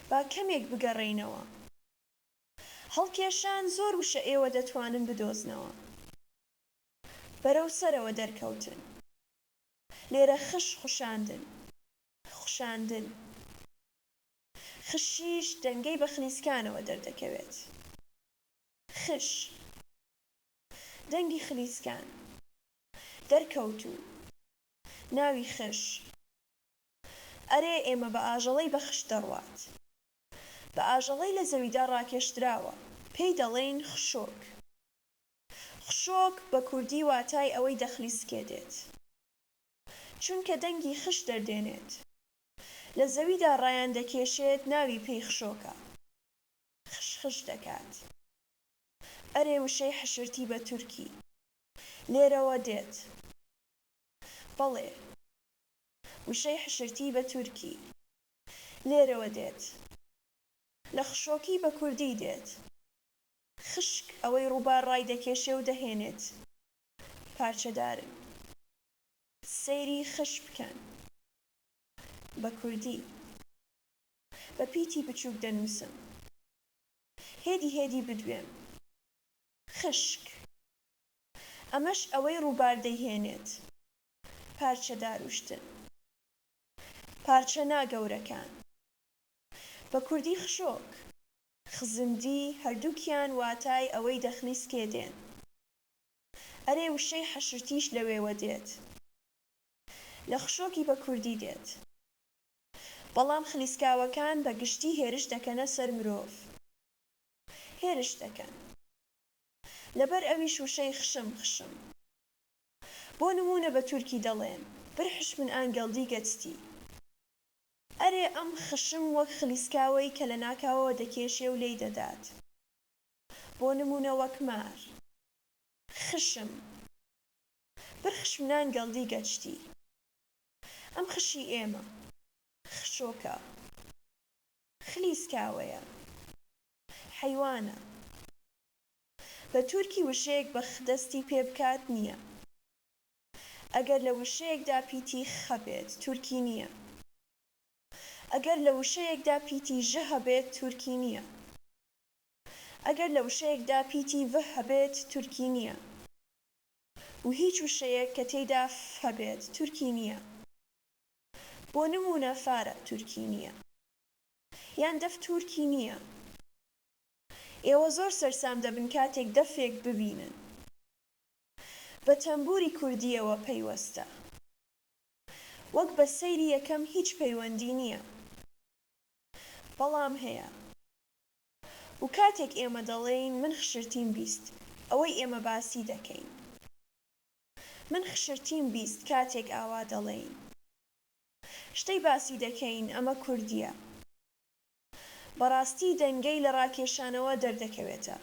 با کەمێک بگەڕێینەوە. هەڵکێشان زۆر وشە ئێوە دەتوانن بدۆزنەوە. بەرەو سەرەوە دەرکەوتن. لێرە خش خوشاندن. خشیش دەنگەی بە خلیسکانەوە دەردەکەوێت. خش دەنگی خلیسکان دەرکەوتوو ناوی خش. ئەرێ ئێمە بە ئاژەڵەی بە خش دەڕوات. بە ئاژەڵەی لە زەویدا ڕاکێشراوە پێی دەڵێن خشۆک. خشۆک بە کوردی واتای ئەوەی دەخلیسکێدێت، چونکە دەنگی خش دەردێنێت. لە زەویدا ڕایان دەکێشێت ناوی پێی خشۆکە. خش دەکات. ئەرێ وشەی حشرتی بە تورکی لێرەوە دێت. بەڵێ وشەی حشرتی بە تورکی لێرەوە دێت. لە خشۆکی بە کوردی دێت. خشک ئەوەی ڕووبار ڕای دەکێشێ و دەهێنێت. پارچەدارن. سەیری خش بکەن. بە کوردی بە پیتی بچووک دەنووسم. هێدی بدوێم. خشک ئەمەش ئەوەی ڕووبار دەیهێنێت. پارچەدار وشتن. پارچە ناگەورەکان. بە کوردی خشۆک. خزمدی هەردووکیان واتای ئەوەی دەخلیسکێدێن. ئەرێ وشەی حەشرتیش لەوێوە دێت. لە خشۆکی بە کوردی دێت. بەڵام خلیسکاوەکان بە گشتی هێرش دەکەنە سەر مرۆڤ. هێرش دەکەن. لەبەر ئەویش وشەی خشم. بۆ نمونە بە تورکی دەڵێن برحش من ئانگەڵدی گەچتی. ئەرێ ئەم خشم وەک خلیسکاوەی کە لە ناکاوەوە دەکێشێ و لێی دەدات. بۆ نمونە وەک مار. خشم برخش من ئانگەڵدی گەچتی. ئەم خشی ئێمە. خشۆکە. خلیسکاوەیە. حەیوانە. بە تورکی وشەیەک بە خ دەستی پێ بکات نییە. ئەگەر لە وشەیەکدا پیتی خ هەبێت تورکی نییە. ئەگەر لە وشەیەکدا پیتی ژ هەبێت تورکی نییە. ئەگەر لە وشەیەکدا پیتی ڤ هەبێت تورکی نییە. و هیچ وشەیەک کە تێیدا ف هەبێت تورکی نییە. بۆ نمونە فارە تورکی نییە. یان دەف تورکی نییە. ئێوە زۆر سەرسام دەبن کاتێک دەفێک ببینن. بە تەمبوری کوردیەوە پەیوەستە. وەک بە سەیری یەکەم هیچ پەیوەندی نییە. بەڵام هەیە. و کاتێک ئێمە دەڵێین من خشرتیم بیست ئەوەی ئێمە باسی دەکەین. من خشرتیم بیست کاتێک ئاوا دەڵێین. شتەی باسی دەکەین ئەمە کوردیە. بەڕاستی دەنگەی لە ڕاکێشانەوە دەردەکەوێتە.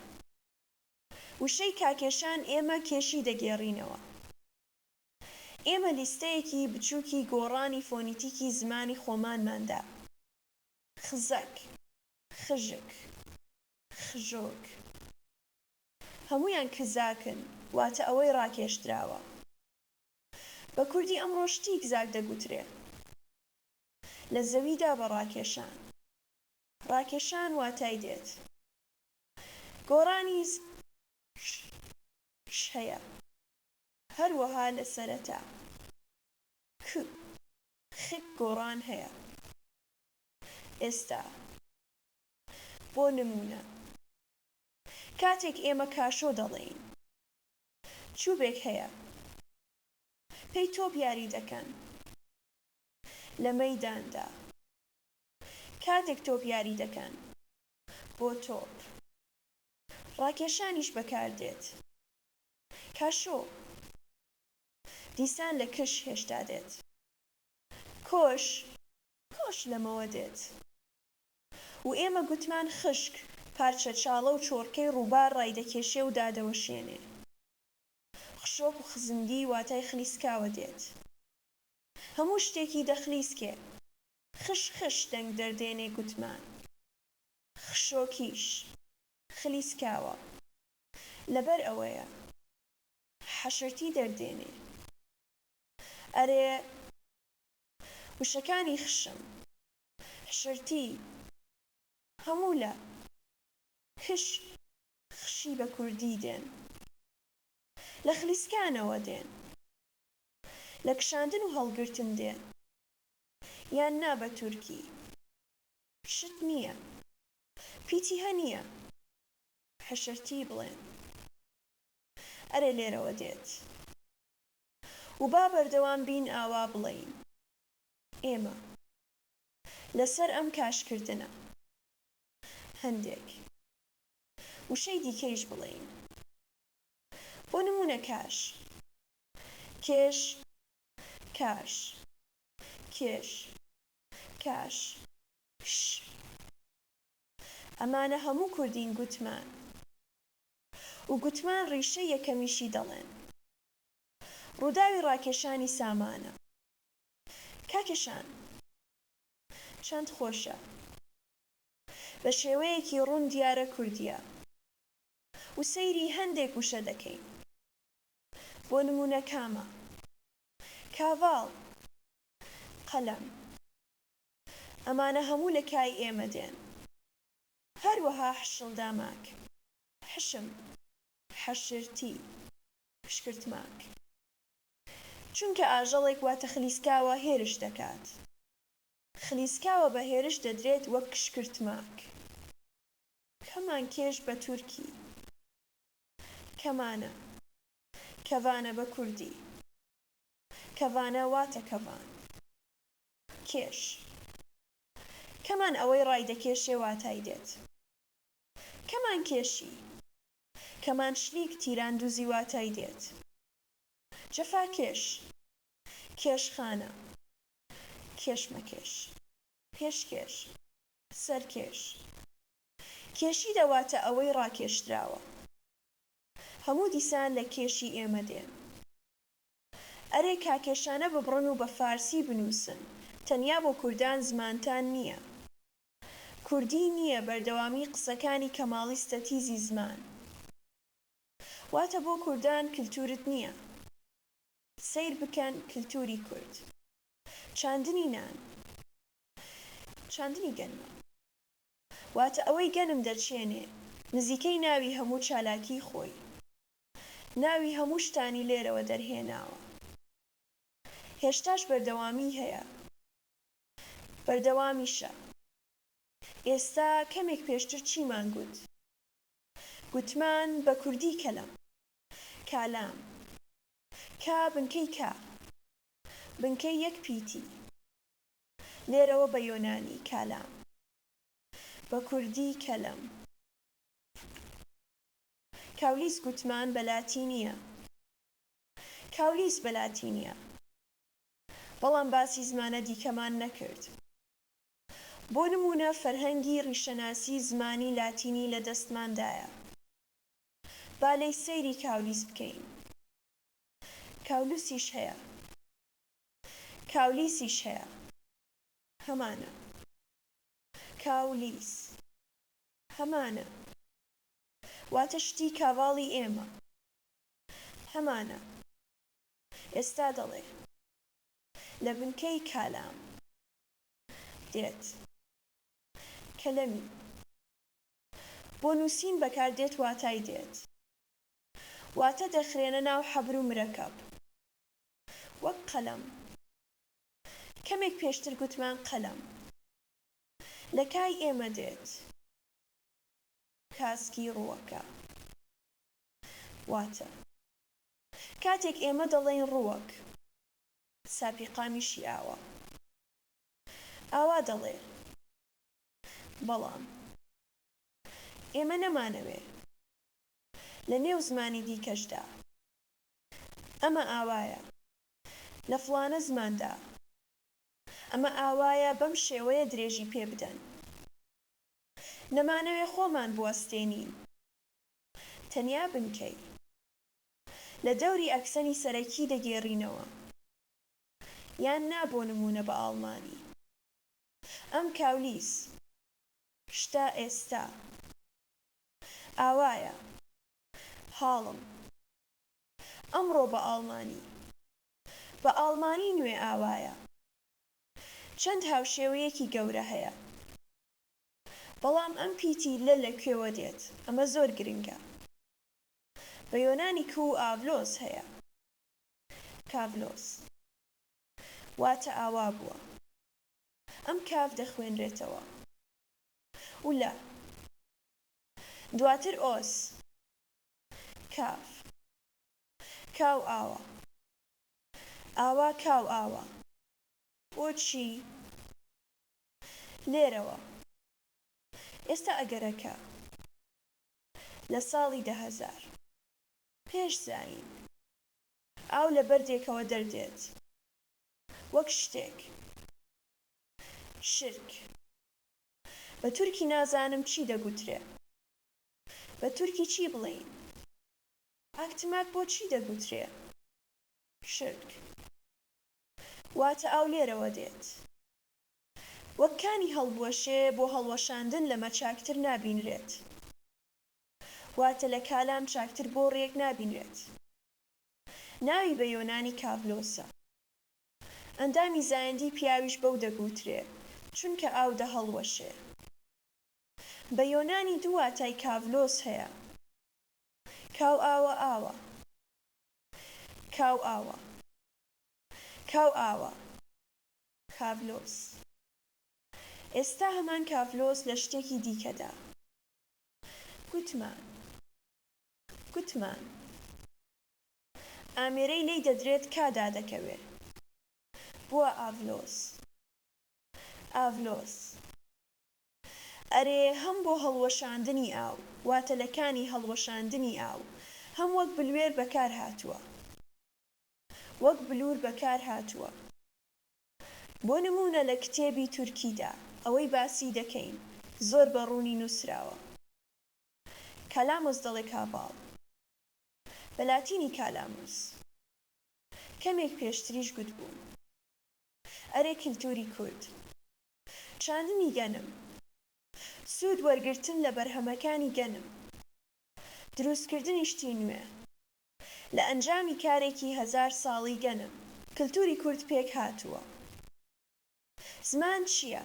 وشەی کاکێشان ئێمە کێشی دەگێڕینەوە. ئێمە لیستەیەکی بچووکی گۆڕانی فۆنیتیکی زمانی خۆمانماندا. خزەک، خژک، خژۆک. هەموویان کزاکن واتە ئەوەی ڕاکێشراوە. بە کوردی ئەمڕۆ شتی کزاک دەگوترێ. لە زەویدا بە ڕاکێشان. ڕاکێشان واتای دێت. گۆڕانی ش هەیە. هەروەها لە سەرەتا خک گۆڕان هەیە. ئێستا بۆ نمونە کاتێک ئێمە کاشۆ دەڵێین چووبێک هەیە پێی تۆپ یاری دەکەن لە مەیداندا. کاتێک تۆپ یاری دەکەن بۆ تۆپ ڕاکێشانیش بەکاردێت. کاشۆ دیسان لە کش هێشتا دێت. کۆش لەمەوە دێت. و ئێمە گوتمان خشک پارچە چاڵە و چۆرکەی ڕووبار ڕایدەکێشێ و دادەوەشێنێ. خشۆک و خزمگی واتای خلیسکاوە دێت. هەموو شتێکی دەخلیسکێ. خش دەنگ دەردێنێ گوتمان. خشۆکیش خلیسکاوە. لەبەر ئەوەیە حەشرتی دەردێنێ. ئەرێ وشەکانی خشم حشرتی هەموو لە خشی بە کوردی دێن، لە خلیسکانەوە دێن، لە کشاندن و هەڵگرتن دێن، یان نا بە تورکی شت نییە، پیتی هەنیە حەشەرتی بڵێن. ئەرێ لێرەوە دێت و با بەردەوام بین ئاوا بڵێین ئێمە لەسەر ئەم کاشکردنە هەندێک وشەی دیکەیش بڵێین. بۆ نمونە کێش، کاش، کێش، کاش، ئەمانە هەموو کوردین گوتمان، و گوتمان ڕیشەی یەکەمیشی دەڵێن. ڕووداوی ڕاکێشانی سامانە. کاکێشان چەند خۆشە، بە شێوەیەکی ڕوون دیارە کوردیە و سەیری هەندێک وشە دەکەین. بۆ نمونە کامە، کاڤاڵ، قەلەم، ئەمانە هەموو لە کای ئێمە دێن. هەروەها حشڵداماک، حشم، حەشرتی، پشکرتماک، چونکە ئاژەڵێک واتە خلیسکاوە هێرش دەکات. خلیسکاوە بە هێرش دەدرێت وەک کشکرتماک. کەمان کێش بە تورکی کەمانە، کەڤانە بە کوردی، کەڤانە واتە کەڤان. کێش، کەمان ئەوەی ڕای دەکێشێ واتای دێت. کەمان کێشی، کەمان شلیک تیراندوزی واتای دێت. جەفاکێش، کێشخانە، کێشمەکێش، پێشکێش، سەرکێش. کێشی دەواتە ئەوەی ڕاکێشراوە. هەموو دیسان لە کێشی ئێمە دێن. ئەرێ کاکێشانە ببڕن و بە فارسی بنووسن، تەنیا بۆ کوردان زمانتان نییە. کوردی نییە بەردەوامی قسەکانی کەماڵیستە تیزی زمان. واتە بۆ کوردان کلتورت نییە. سەیر بکەن کلتوری کورد. چاندنی نان، چاندنی گەنمە، واتە ئەوەی گەنم دەرچێنێ نزیکەی ناوی هەموو چالاکی خۆی. ناوی هەموو شتانی لێرەوە دەرهێناوە. هێشتاش بەردەوامی هەیە، بەردەوامیشە. ئێستا کەمێک پێشتر چیمان گوت؟ گوتمان بە کوردی کەلەم، کالام، کا بنکەی کا، بنکەی یەک پیتی. لێرەوە بە یۆنانی کالام، بە کوردی کەلەم. کاولیس گوتمان بە لاتینیە، کاولیس بە لاتینیە، بەڵام باسی زمانە دیکەمان نەکرد. بۆ نمونە فەرهەنگی ڕیشەناسی زمانی لاتینی لە دەستماندایە. با لەی سەیری کاولیس بکەین. کاولوسیش هەیە، کاولیسیش هەیە، هەمانە. کاولیس هەمانە، واتە شتی کاڤاڵی ئێمە هەمانە. ئێستا دەڵێ لە بنکەی کالام دێت کەلەمی. بۆ نووسین بەکاردێت واتای دێت، واتە دەخرێنە ناو حەبر و مرەکەب، وەک قەلەم. کەمێک پێشتر گوتمان قەلەم. لە کای ئێمە دێت کاسکی ڕووەکە، واتە کاتێک ئێمە دەڵێین ڕووەک، ساپیقامیشی ئاوە. ئاوا دەڵێ، بەڵام ئێمە نەمانەوێ لە نێو زمانی دیکەشدا ئەمە ئاوایە، لە فڵانە زماندا ئەمە ئاوایە، بەم شێوەیە درێژی پێ بدەن. نەمانەوێ خۆمان بوەستێنین، تەنیا بنکەی. لە دەوری ئەکسەنی سەرەکی دەگێڕینەوە، یان نا بۆ نمونە بە ئاڵمانی. ئەم کاولیس شتا ئێستا ئاوایە، هاڵم. ئەمڕۆ بە ئاڵمانی، بە ئاڵمانی نوێ ئاوایە. چەند هاوشێوەیەکی گەورە هەیە. بەڵام ئەم پیتی لەکوێوە دێت؟ ئەمە زۆر گرنگە. بە یۆنانی کو و ئاڤلۆس هەیە. کاڤلۆس واتە ئاوا بووە. ئەم کاف دەخوێنرێتەوە. و لە دواتر ئۆس کاف کاو ئاوە ئاوا کاو ئاوە بۆچی لێرەوە. ئێستا ئەگەرەکە لە ساڵی 10,000 پێش زاین ئاو لە بەردێکەوە دەردێت وەک شتێک شرک. بە تورکی نازانم چی دەگوترێ. بە تورکی چی بڵێین؟ ئاکتمات بۆ چی دەگوترێ؟ شرک. واتە ئاو لێرەوە دێت. وەک کانی هەڵبوەشێ بۆ هەڵوەشاندن لەمە چاکتر نابینرێت. واتە لە کالام چاکتر بۆ ڕێک نابینرێت. ناوی بە یۆنانی کاڤلۆسە. ئەندامی زایندی پیاویش بەو دەگوترێ چونکە ئاو دەهەڵوەشێ. بە یۆنانی دوو واتای کاڤلۆس هەیە. کاو ئاوە ئاوە کاو ئاوە کاو ئاوە کاڤلۆس. ئێستا هەمان کاڤلۆس لە شتێکی دیکەدا. گوتمان ئامێرەی لێی دەدرێت کادا دەکەوێ. بووە ئاڤلۆس. ئەرێ هەم بۆ هەڵوەشاندنی ئاو واتە لە کانی هەڵوەشاندنی ئاو هەم وەک بلوێر بەکار هاتووە. وەک بلور بەکار هاتووە. بۆ نمونە لە کتێبی تورکیدا ئەوەی باسی دەکەین زۆر بەڕوونی نووسراوە. کالامۆس دەڵێ کاباڵ. بە لاتینی کالامۆس. کەمێک پێشتریش گوتبوون. ئەرێ کلتوری کورد. چاندنی گەنم. سوود وەرگرتن لە بەرهەمەکانی گەنم. دروستکردنی شتی نوێ. لە ئەنجامی کارێکی 1000 ساڵی گەنم. کلتوری کورد پێک هاتووە. زمان چییە؟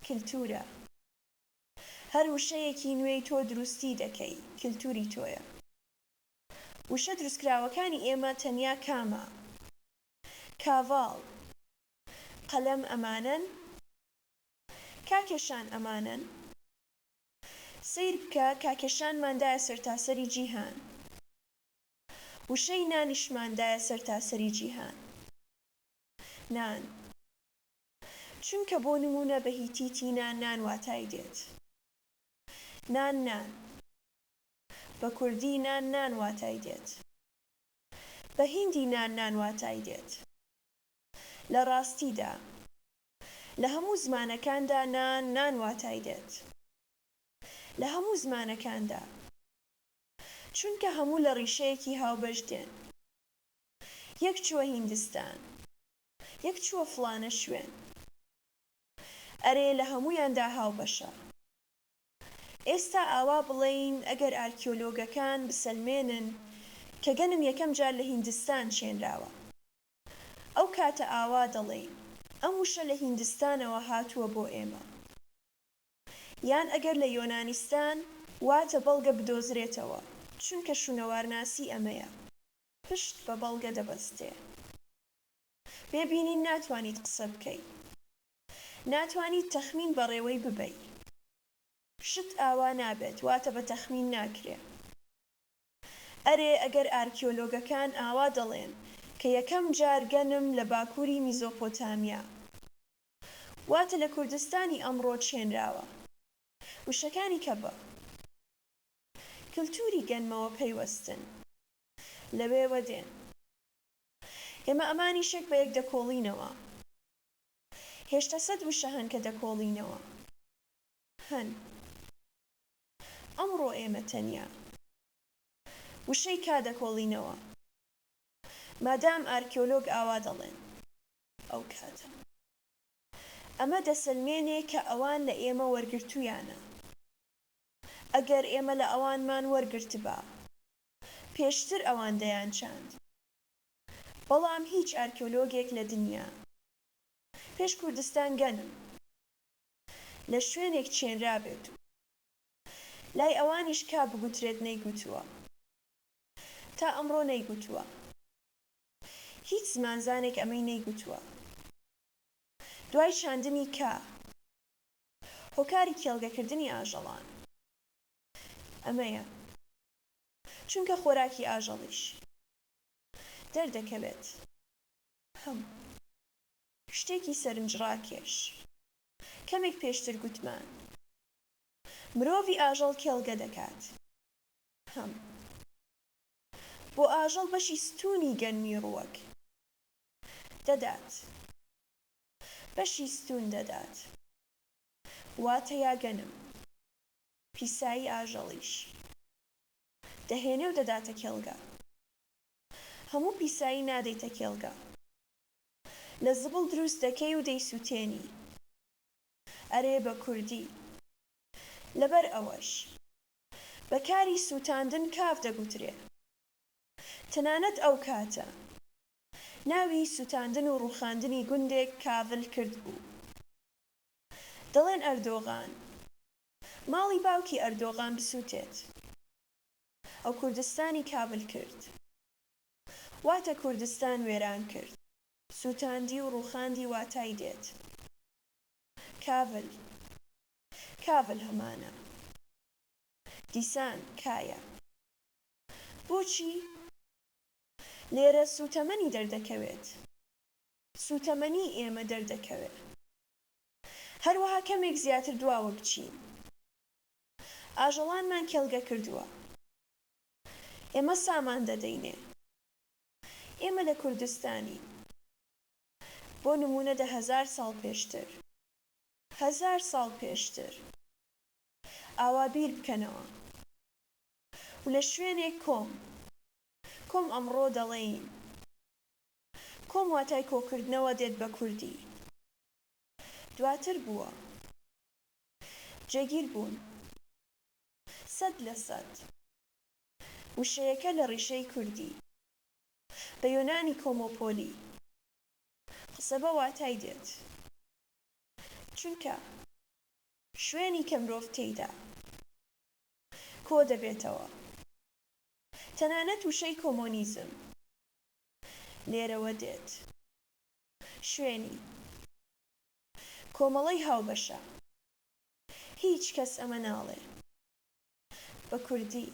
کلتورە. هەر وشەیەکی نوێی تۆ دروستی دەکەی کلتوری تۆیە. وشە دروستکراوەکانی ئێمە تەنیا کامە؟ کاڤاڵ قەلەم ئەمانن؟ کاکێشان ئەمانن؟ سەیر بکە کاکێشانماندایە سەرتاسەری جیهان. وشەی نانیشماندایە سەرتاسەری جیهان. نان. چونکە بۆ نمونە بە هیتیتی نان واتای دێت. نان. بە کوردی نان واتای دێت. بە هیندی نان واتای دێت. لە ڕاستیدا لە هەموو زمانەکاندا نان واتای دێت. لە هەموو زمانەکاندا. چونکە هەموو لە ڕیشەیەکی هاوبەش دێن. یەک چووە هیندستان. یەک چووە فڵانە شوێن. ئەرێ لە هەموویاندا هاوبەشە. ئێستا ئاوا بڵێین ئەگەر ئارکێۆلۆگەکان بسەلمێنن کە گەنم یەکەم جار لە هیندستان شێنراوە. ئەو کاتە ئاوا دەڵێین ئەم وشە لە هیندستانەوە هاتووە بۆ ئێمە. یان ئەگەر لە یۆنانیستان واتە بەڵگە بدۆزرێتەوە چونکە شوونەوارناسی ئەمەیە. پشت بە بەڵگە دەبەستێ. بێبینین ناتوانیت قسە بکەی. ناتوانیت تەخمین بە ڕێوەی ببەی. شت ئاوا نابێت واتە بە تەخمین ناکرێ. ئەرێ ئەگەر ئارکێۆلۆگەکان ئاوا دەڵێن کە یەکەم جار گەنم لە باکووری میزۆپۆتامیا واتە لە کوردستانی ئەمڕۆ شێنراوە. وشەکانی کە بە کلتوری گەنمەوە پەیوەستن لەوێوە دێن. ئێمە ئەمانی شێک بە یەک دەکۆڵینەوە. هێشتا 100 وشە هەن کە دەکۆڵینەوە. هەن. ئەمڕۆ ئێمە تەنیا وشەی کا دەکۆڵینەوە. مادام ئارکێۆلۆگ ئاوا دەڵێن ئەو کاتە. ئەمە دەسەلمێنێ کە ئەوان لە ئێمە وەرگرتوویانە. ئەگەر ئێمە لە ئەوانمان وەرگرتبا پێشتر ئەوان دەیان چاند. بەڵام هیچ ئارکێۆلۆگێک لە دنیا پێش کوردستان گەنم لە شوێنێک چێنرابێت و لای ئەوانیش کا بگوترێت نەیگوتووە، تا ئەمڕۆ نەیگوتووە. هیچ زمانزانێک ئەمەی نەیگوتووە. دوای شاندنی کا، هۆکاری کێڵگەکردنی ئاژەڵان ئەمەیە، چونکە خۆراکی ئاژەڵیش دەردەکەوێت. شتێکی سەرنجڕاکێش. کەمێک پێشتر گوتمان مرۆڤی ئاژەڵ کێڵگە دەکات. بۆ ئاژەڵ بەشی ستوونی گەنمی ڕووەک دەدات. بەشی ستوون دەدات، واتە یا گەنم. پیسایی ئاژەڵیش دەهێنێ و دەداتە کێڵگە. هەموو پیسایی نادەیتە کێڵگە. لە زبڵ دروست دەکەی و دەیسووتێنی. ئەرێ بە کوردی. لەبەر ئەوەش بەکاری سووتاندن کاف دەگوترێ. تەنانەت ئەو کاتە ناوی سووتاندن و ڕووخاندنی گوندێک کاڤل کرد بوو. دەڵێن ئەردۆغان، ماڵی باوکی ئەردۆغان بسووتێت. ئەو کوردستانی کاڤل کرد، واتە کوردستان وێران کرد. سووتاندی و ڕووخاندی واتای دێت. کاڤل، کاڤل هەمانە. دیسان کایە. بۆچی؟ لێرە سوتەمەنی دەردەکەوێت. سوتەمەنی ئێمە دەردەکەوێت. هەروەها کەمێک زیاتر دواوە بچین. ئاژەڵانمان کێڵگە کردووە. ئێمە سامان دەدەینێ. ئێمە لە کوردستانی. بۆ نمونە 10,000 ساڵ پێشتر، 1000 ساڵ پێشتر ئاوا بیر بکەنەوە و لە شوێنێک کۆم ئەمڕۆ دەڵێین. کۆم واتای کۆکردنەوە دێت بە کوردی. دواتر بووە. جێگیر بوون. 100%. وشەیەکە لە ڕیشەی کوردی. بە یۆنانی کۆمۆپۆلی. قسە بە واتای دێت. چونکە شوێنی کە مرۆڤ تێیدا کۆ دەبێتەوە. تەنانەت وشەی کۆمۆنیزم لێرەوە دێت. شوێنی کۆمەڵەی هاوبەشە. هیچ کەس ئەمە ناڵێ. بە کوردی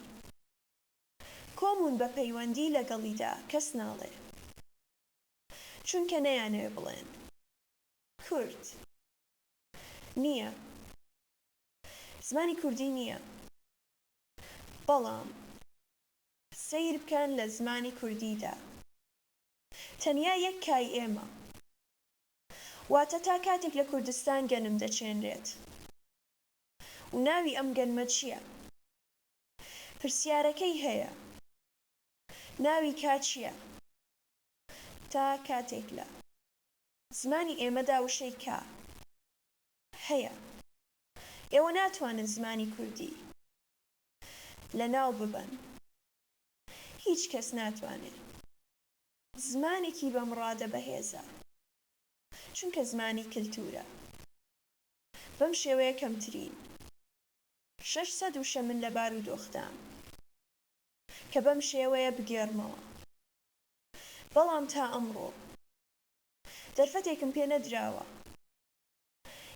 کۆمون بە پەیوەندی لەگەڵیدا کەس ناڵێ، چونکە نەیانەوێ بڵێن. کورد نییە. زمانی کوردی نییە. بەڵام سەیر بکەن لە زمانی کوردیدا. تەنیا یەک کای ئێمە. واتە تا کاتێک لە کوردستان گەنم دەچێنرێت. و ناوی ئەم گەنمە چییە؟ پرسیارەکەی هەیە. ناوی کا چییە؟ تا کاتێک لە زمانی ئێمەدا وشەی کا هەیە. ئێوە ناتوانن زمانی کوردی لەناو ببەن. هیچ کەس ناتوانێت. زمانێکی بەمڕادە بەهێزە، چونکە زمانی کلتورە. بەم شێوەیە کەمترین 600 وشە من لە بارودۆختام کە بەم شێوەیە بگێڕمەوە. بەڵام تا ئەمڕۆ دەرفەتێکم پێ نەدراوە.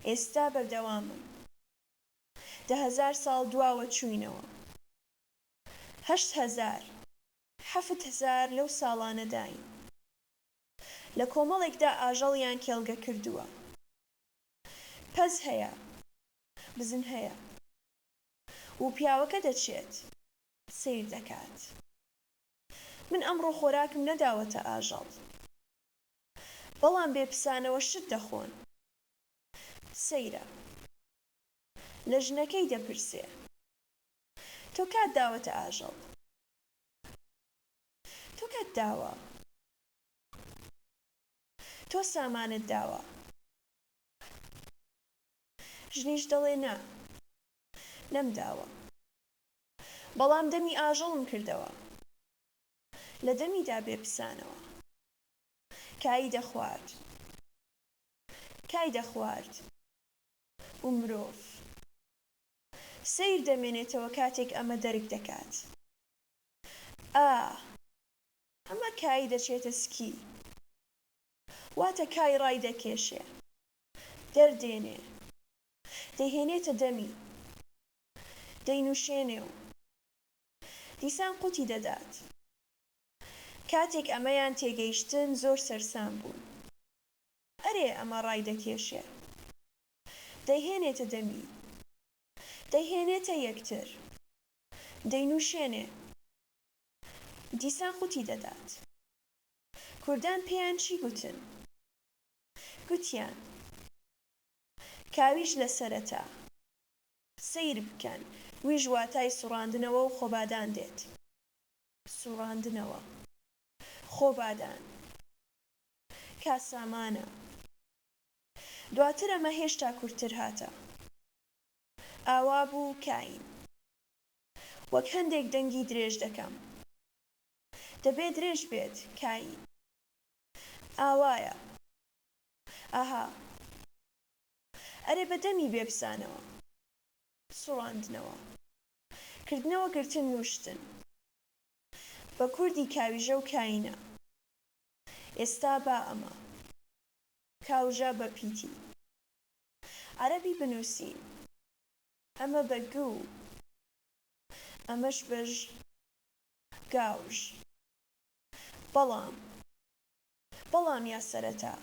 ئێستا بەردەوامم. 10,000 ساڵ دواوە چووینەوە. 8,000 7,000 لەو ساڵانە داین. لە کۆمەڵێکدا ئاژەڵیان کێڵگە کردووە. پەز هەیە، بزن هەیە، و پیاوەکە دەچێت سیر دەکات. من ئەمڕۆ خۆراکم نەداوەتە ئاژەڵ، بەڵام بێپسانەوە شت دەخۆن. سەیرە. لە ژنەکەی دەپرسێ، تۆ کات داوەتە ئاژەڵ؟ تۆ کات داوە؟ تۆ سامانت داوە؟ ژنیش دەڵێ نا، نەمداوە، بەڵام دەمی ئاژەڵم کردەوە. لە دەمیدا بێپسانەوە کای دەخوارد. کای دەخوارد. و مرۆڤ سەیر دەمێنێتەوە کاتێک ئەمە دەرک دەکات. ئەمە کای دەچێتە سکی، واتە کای ڕای دەکێشێ، دەردێنێ، دەیهێنێتە دەمی، دەینووشێنێ و دیسان قوتی دەدات. کاتێک ئەمەیان تێگەیشتن زۆر سەرسام بوون. ئەرێ ئەمە ڕای دەکێشێ، دەیهێنێتە دەمی، دەیهێنێتە یەکتر، دەینووشێنێ، دیسان قوتی دەدات. کوردان پێیان چی گوتن؟ گوتیان کاویش لە سەرەتا، سەیر بکەن، ویش واتای سوڕاندنەوە و خۆبادان دێت. سوڕاندنەوە، خۆبادان، کاسامانە. دواتر ئەمە هێشتا کورتتر هاتە. ئاوا بوو کاین، وەک هەندێک دەنگی درێژ دەکەم. دەبێت درێژ بێت کاین. ئاوایە. ئاها، ئەرێ بەدەمی بێبسانەوە. سوڕاندنەوە، کردنەوە گرتن نووشتن. بە کوردی کاویژە و کاینە. ئێستا با ئەمە کاوژە بە پیتی. عەرەبی بنووسین. ئەمە بە گو، ئەمەش بەژ گاوژ. بەڵام یا سەرەتا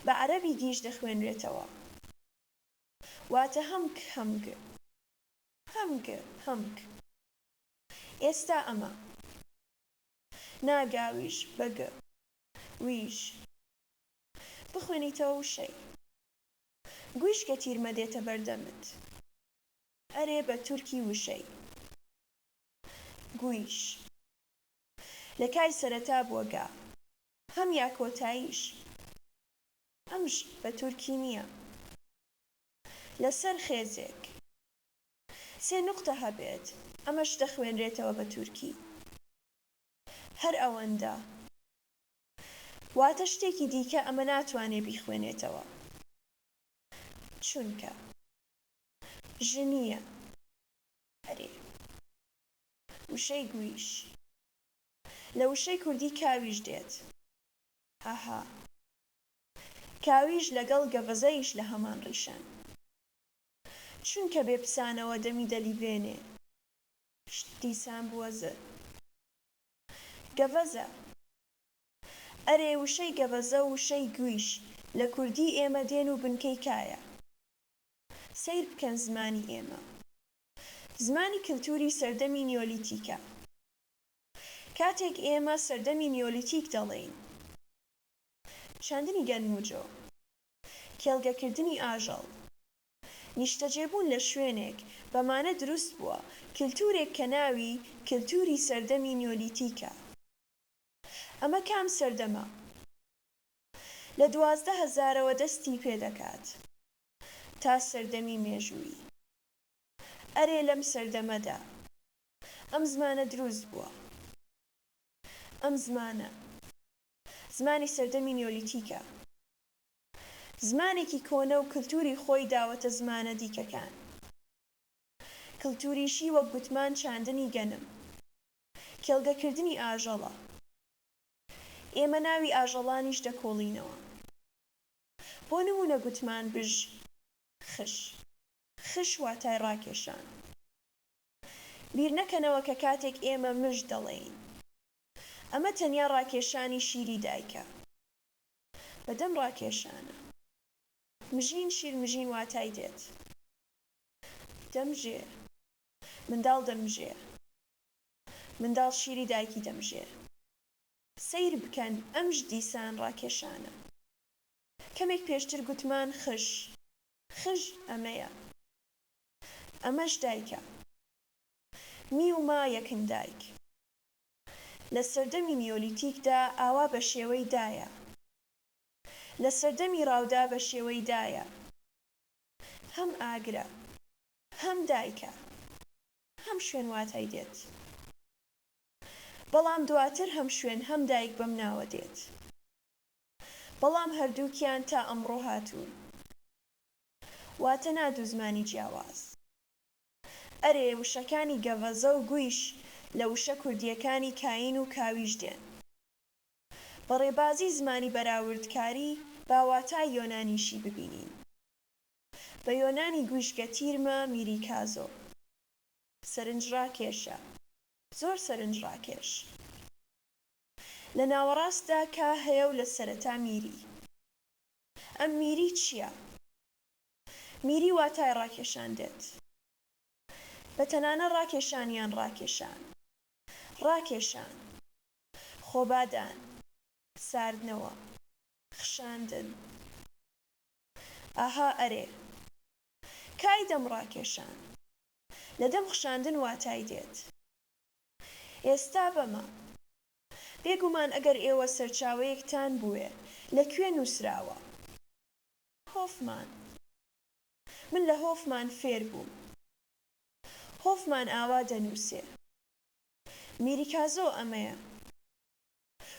بە عەرەبی گیش دەخوێنرێتەوە، واتە هەمک هەمگ، هەمگ. ئێستا ئەمە ناگاویش بەگ، ویش بخوێنیتەوە وشەی. گویش کە تیرمە دێتە بەردەمت، ئەرێ بە تورکی وشەی. گویش لە کای سەرەتا بووە گا، هەم یا کۆتاییش. ئەمش بە تورکی نییە. لەسەر خێزێک سێ نوقتە هەبێت، ئەمەش دەخوێنرێتەوە بە تورکی. هەر ئەوەندە، واتە شتێکی دیکە ئەمە ناتوانێ بیخوێنێتەوە، چونکە ژنیە. ئەرێ وشەی گویش، لە وشەی کوردی کاویش دێت. ئاها، کاویش لەگەڵ گەڤەزەیش لە هەمان ڕیشەن، چونکە بێپسانەوە دەمی دەلیبێنێ. دیسان بووە زر. گەڤەزە. ئەرێ وشەی گەڤەزە و وشەی گویش لە کوردی ئێمە دێن و بنکەی کایە. سەیر بکەن زمانی ئێمە. زمانی کلتوری سەردەمی نیۆلیتیکە. کاتێک ئێمە سەردەمی نیۆلیتیک دەڵێین، شاندنی گەنموجۆ، کێڵگەکردنی ئاژەڵ، نیشتەجێبوون لە شوێنێک بەمانە دروست بووە کلتورێک کە ناوی کلتوری سەردەمی نیۆلیتیکە. ئەمە کام سەردەمە؟ لە 12,000ەوە دەستی پێدەکات تا سەردەمی مێژووی. ئەرێ لەم سەردەمەدا ئەم زمانە دروست بووە. ئەم زمانە زمانی سەردەمی نیۆلیتیکە. زمانێکی کۆنە و کلتوری خۆی داوەتە زمانە دیکەکان. کلتوریشی وەک گوتمان چاندنی گەنم، کێڵگەکردنی ئاژەڵە. ئێمە ناوی ئاژەڵانیش دەکۆڵینەوە. بۆ نمونە گوتمان بژ خش. خش واتای ڕاکێشان. بیر نەکەنەوە کە کاتێک ئێمە مژ دەڵێین، ئەمە تەنیا ڕاکێشانی شیری دایکە. بەدەم ڕاکێشانە. مژین شیر مژین واتای دێت. دەمژێ. منداڵ دەمژێ. منداڵ شیری دایکی دەمژێ. سەیر بکەن ئەمش دیسان ڕاکێشانە. کەمێک پێشتر گوتمان خش. خش ئەمەیە. ئەمەش دایکە. می و ما یەکن دایک. لە سەردەمی نیۆلیتیکدا ئاوا بە شێوەی دایە. لە سەردەمی ڕاودا بە شێوەی دایە. هەم ئاگرە، هەم دایکە، هەم شوێن واتای دێت. بەڵام دواتر هەم شوێن هەم دایک بەم ناوە دێت. بەڵام هەردووکیان تا ئەمڕۆ هاتوون، واتە نادوو زمانی جیاواز. ئەرێ وشەکانی گەڤەزە و گویش لە وشە کوردیەکانی کاین و کاویش دێن. بەڕێبازی زمانی بەراوردکاری با واتای یۆنانیشی ببینین. بە یۆنانی گویشگەتیرمە میریکازۆ، سەرنجڕاکێشە، زۆر سەرنجڕاکێش. لە ناوەڕاستدا کا هەیە و لە سەرەتا میری. ئەم میری چییە؟ میری واتای ڕاکێشان دێت. بە تەنانە ڕاکێشانیان ڕاکێشان، ڕاکێشان، خۆبادان، ساردنەوە، خشاندن. ئاها ئەرێ، کای دەم ڕاکێشان، لە دەم خشاندن واتای دێت. ئێستا بەمە، بێگومان ئەگەر ئێوە سەرچاوەیەکتان بووێ لەکوێ نووسراوە؟ هۆفمان. من لە هۆفمان فێر بووم. هۆفمان ئاوا دەنووسێ. میریکازۆ ئەمەیە.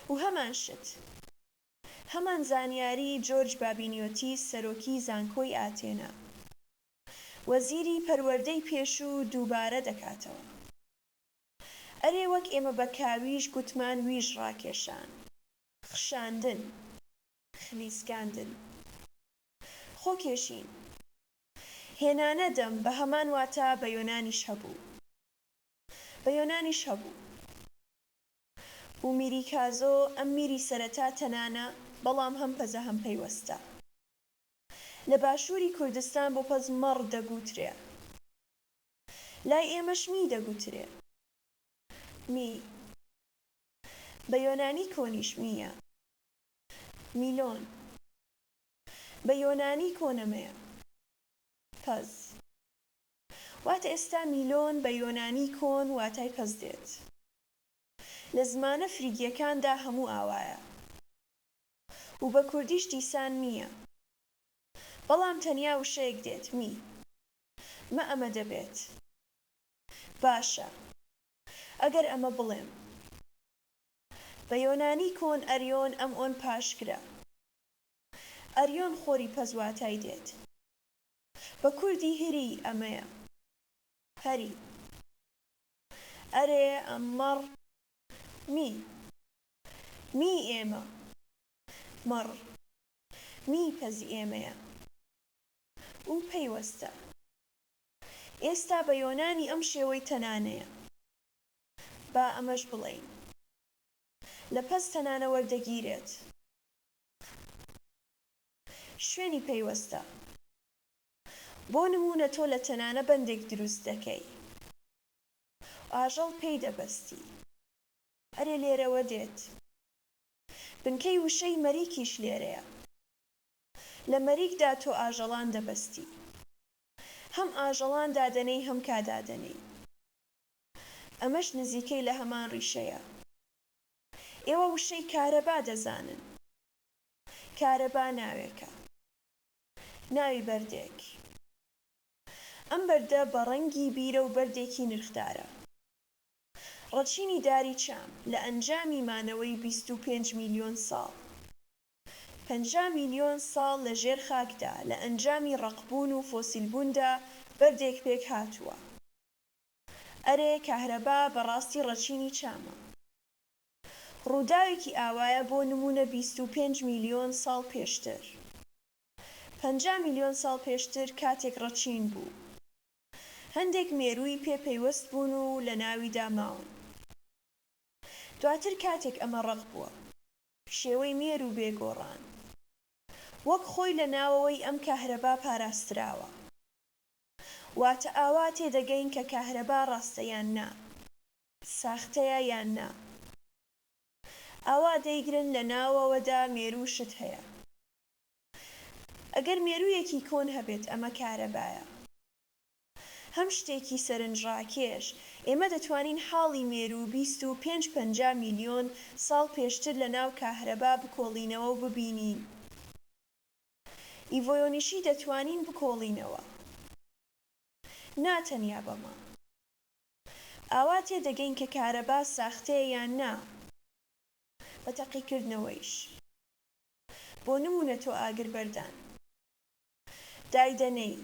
و هەمان شت، هەمان زانیاری جۆرج بابینیۆتی سەرۆکی زانکۆی ئاتێنا، وەزیری پەروەردەی پێشوو دووبارە دەکاتەوە. ئەرێ وەک ئێمە بە کاویش گوتمان ویش ڕاکێشان، خشاندن، خلیسکاندن. خۆکێشین. هێنانە دەم بە هەمان واتە بە یۆنانیش هەبوو. بە یۆنانیش هەبوو. و میریکازۆ ئەم میری سەرەتا تەنانە بەڵام هەم پەزە هەم پەیوەستە. لە باشووری کوردستان بۆ پەز مەڕ دەگوترێ. لای ئێمەش می دەگوترێ. می. بە یۆنانی کۆنیش میە. میلۆن. بە یۆنانی کۆنەمەیە. پەز. واتە ئێستا میلۆن بە یۆنانی کۆن واتای پەز دێت. لە زمانە فریگیەکاندا هەموو ئاوایە. و بە کوردیش دیسان میە. بەڵام تەنیا وشەیەک دێت می. مە ئەمە دەبێت. باشە. ئەگەر ئەمە بڵێم. بە یۆنانی کۆن ئەریۆن ئەم ئۆن پاشکرا. ئەریۆن خۆری پەز واتای دێت. بە کوردی هری ئەمەیە. هەری. ئەرێ ئەممەڕ می. می ئێمە. مەڕ. می پەزی ئێمەیە. و پەیوەستە. ئێستا بە یۆنانی ئەم شێوەی تەنانەیە. با ئەمەش بڵێین. لە پەس تەنانە وەردەگیرێت. شوێنی پەیوەستە. بۆ نمونە تۆ لە تەنانە بەندێک دروست دەکەی. ئاژەڵ پێی دەبەستی. ئەرێ لێرەوە دێت. بنکەی وشەی مەریکیش لێرەیە. لە مەریکدا تۆ ئاژەڵان دەبەستی. هەم ئاژەڵان دادەنەی هەم کادادەنەی. ئەمەش نزیکەی لە هەمان ڕیشەیە. ئێوە وشەی کارەبا دەزانن. کارەبا ناوێکە. ناوی بەردێک. ئەم بەردە بە ڕەنگی بیرە و بەردێکی نرخدارە. ڕەچینی داری چام لە ئەنجامی مانەوەی 25 میلیۆن ساڵ. 50 میلیۆن ساڵ لە ژێر خاکدا لە ئەنجامی ڕەقبوون و فۆسیلبووندا بەردێک پێک هاتووە. ئەرێ کاهرەبا بەڕاستی ڕەچینی چامە. ڕووداوێکی ئاوایە بۆ نمونە 25 میلیۆن ساڵ پێشتر. 50 میلیۆن ساڵ پێشتر کاتێک ڕەچین بوو. هەندێک مێرووی پێ پەیوەست بوون و لە ناویدا ماون. دواتر کاتێک ئەمە ڕەق بووە، شێوەی مێر و بێگۆڕان. وەک خۆی لە ناوەوەی ئەم کاهرەبا پاراستراوە. واتە ئاوا تێدەگەین کە کاهرەبا ڕاستە یان نا، ساختەیە یان نا. ئاوا دەیگرن لە ناوەوەدا مێروو شت هەیە. ئەگەر مێروویەکی کۆن هەبێت ئەمە کارەبایە. هەم شتێکی سەرنجڕاکێش ئێمە دەتوانین حاڵی مێروو 25-50 میلیۆن ساڵ پێشتر لە ناو کاهرەبا بکۆڵینەوە و ببینین. ئیڤۆیۆنیشی دەتوانین بکۆڵینەوە. ناتەنیا بەمە. ئاوا تێدەگەین کە کارەبا ساختەیە یان نا، بە تەقیکردنەوەیش. بۆ نمونە تۆ ئاگر بەردان دایدەنەی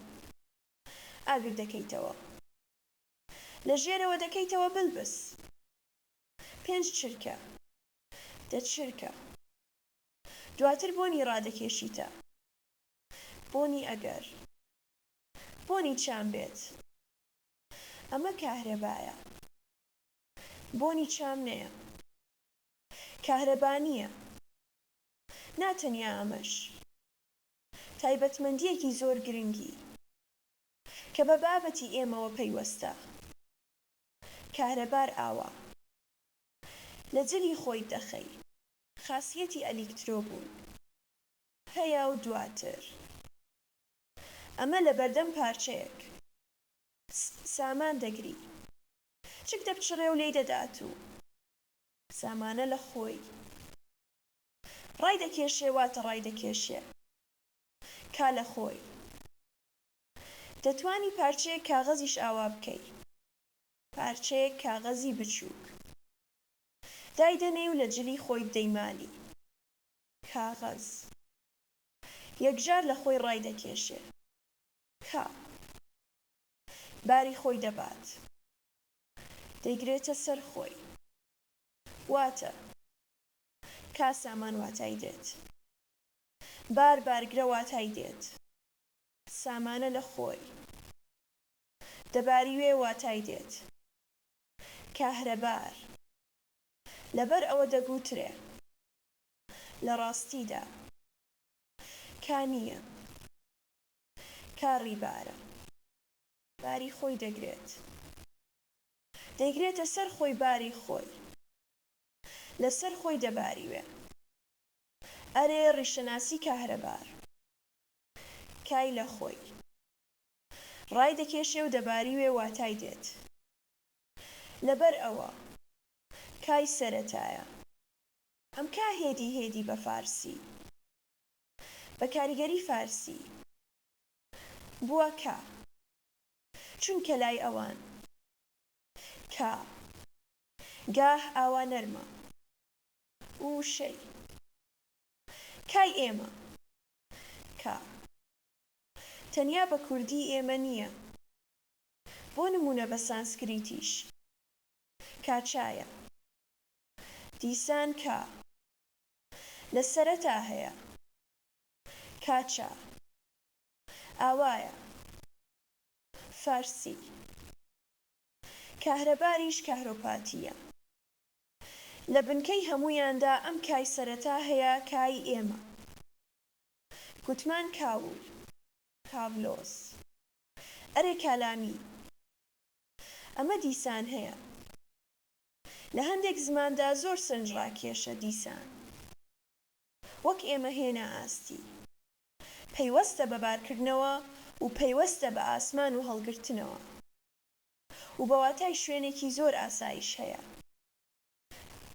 ئاگر دەکەیتەوە لە ژێرەوە دەکەیتەوە بلبس 5 چرکە 10 چرکە دواتر بۆنی ڕادەکێشیتە بۆنی ئەگەر بۆنی چام بێت ئەمە کاهرەبایە بۆنی چام نەیە کاهرەبا نییە ناتەنیا ئەمەش تایبەتمەندیەکی زۆر گرنگی کە بە بابەتی ئێمەوە پەیوەستە کارەبار ئاوا لە جلی خۆی دەخەی خاسیەتی ئەلیکترۆ بوون هەیە و دواتر ئەمە لە بەردەم پارچەیەک سامان دەگری چک دەپچڕێ و لێی دەدات و سامانە لە خۆی ڕای دەکێشێ واتە ڕای دەکێشێ کا لە خۆی دەتوانی پارچەیەک کاغەزیش ئاوا بکەی پارچەیەک کاغەزی بچووک دایدەنێ و لە جلی خۆی بدەی مالی کاغەز یەکجار لە خۆی ڕای دەکێشێ کا باری خۆی دەبات دەیگرێتە سەر خۆی واتە کا سامان واتای دێت بار بارگرە واتای دێت سامانە لە خۆی دەباریوێ واتای دێت کاهرەبار لەبەر ئەوە دەگوترێ لە ڕاستیدا کانیە کاڕی بارە باری خۆی دەگرێت دەیگرێتە سەر خۆی باری خۆی لەسەر خۆی دەباریوێ ئەرێ ڕیشەناسی کاهرەبار کای لە خۆی ڕای دەکێشێ و دەباریوێ واتای دێت لەبەر ئەوە کای سەرەتایە ئەم کا هێدی بە فارسی بە کاریگەری فارسی بووە کا چونکە لای ئەوان کا گاه ئاوا نەرمە وشەی کای ئێمە کا تەنیا بە کوردی ئێمە نییە بۆ نمونە بە سانسکریتیش کاچایە دیسان کا لە سەرەتا هەیە کاچا ئاوایە فارسی کاهرەباریش کاهرۆپاتیە لە بنکەی هەموویاندا ئەم کای سەرەتا هەیە کای ئێمە گوتمان کاول کاڤلۆس ئەرێ کالامی ئەمە دیسان هەیە لە هەندێک زماندا زۆر سنج ڕاکێشە دیسان وەک ئێمە هێنا ئاستی پەیوەستە بە بارکردنەوە و پەیوەستە بە ئاسمان و هەڵگرتنەوە و بەواتای شوێنێکی زۆر ئاسایش هەیە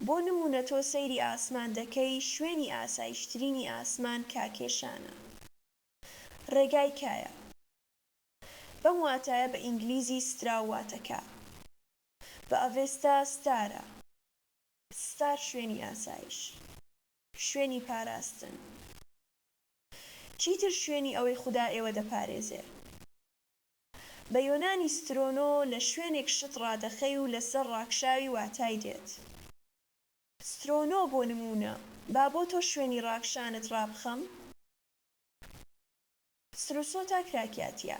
بۆ نمونە تۆ سەیری ئاسمان دەکەی شوێنی ئاسایشترینی ئاسمان کاکێشانە ڕێگای کایە بەم واتایە بە ئینگلیزی سترا واتەکە بە ئەڤێستا ستارە ستار شوێنی ئاسایش شوێنی پاراستن چیتر شوێنی ئەوەی خودا ئێوە دەپارێزێ بە یۆنانی سترۆنۆ لە شوێنێک شت ڕادەخەی و لەسەر ڕاکشاوی واتای دێت سترۆنۆ بۆ نمونە با بۆ تۆ شوێنی ڕاکشانت ڕابخەم سترۆسۆتا کراکاتیە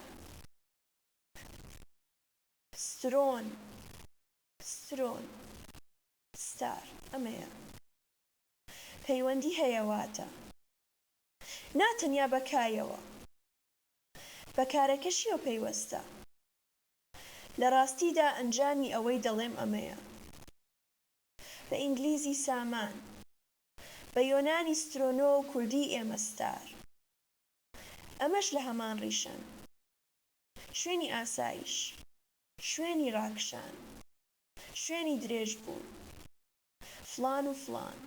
سترۆن سترۆن ستار ئەمەیە پەیوەندی هەیە واتە ناتەنیا بەکایەوە بەکارەکەشیەوە پەیوەستە لە ڕاستیدا ئەنجامی ئەوەی دەڵێم ئەمەیە بە ئینگلیزی سامان بە یۆنانی سترۆنۆ و کوردی ئێمە ستار ئەمەش لە هەمان ڕیشەن شوێنی ئاسایش شوێنی ڕاکشان شوێنی درێژ بوون فلان و فلان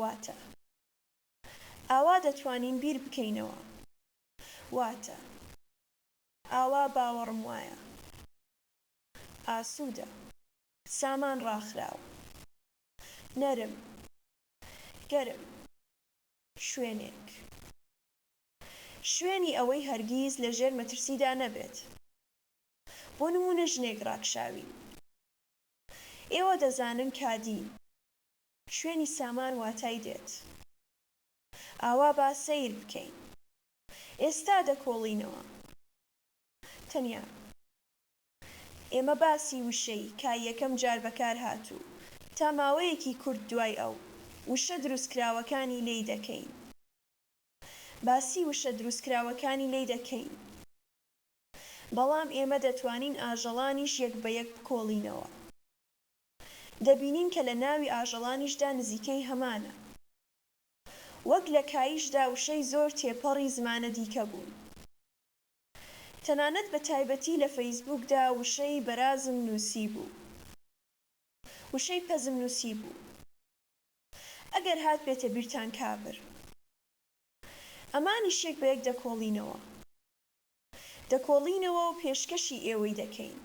واتە ئاوا دەتوانین بیر بکەینەوە واتە ئاوا باوەڕم وایە ئاسوودە سامان ڕاخراوە نەرم گەرم شوێنێک، شوێنی ئەوەی هەرگیز لەژێر مەترسیدا نەبێت. بۆ نمونە ژنێک ڕاکشاوی. ئێوە دەزانن کادین، شوێنی سامان واتای دێت. ئاوا با سەیر بکەین. ئێستا دەکۆڵینەوە. تەنیا ئێمە باسی وشەی کە یەکەم جار بەکار هاتوو تا ماوەیەکی کورت دوای ئەو وشە دروستکراوەکانی لێی دەکەین. باسی وشە دروستکراوەکانی لێی دەکەین. بەڵام ئێمە دەتوانین ئاژەڵانیش یەک بە یەک بکۆڵینەوە. دەبینین کە لە ناوی ئاژەڵانیشدا نزیکەی هەمانە. وەک لە کاییشدا وشەی زۆر تێپەڕی زمانە دیکە بوون. تەنانەت بە تایبەتی لە فەیسبووکدا وشەی بەرازم نووسی بوو. وشەی پەزم نووسی بوو. ئەگەر هات بێتە بیرتان کابر. ئەمانیش یەک بە یەک دەکۆڵینەوە و پێشکەشی ئێوەی دەکەین.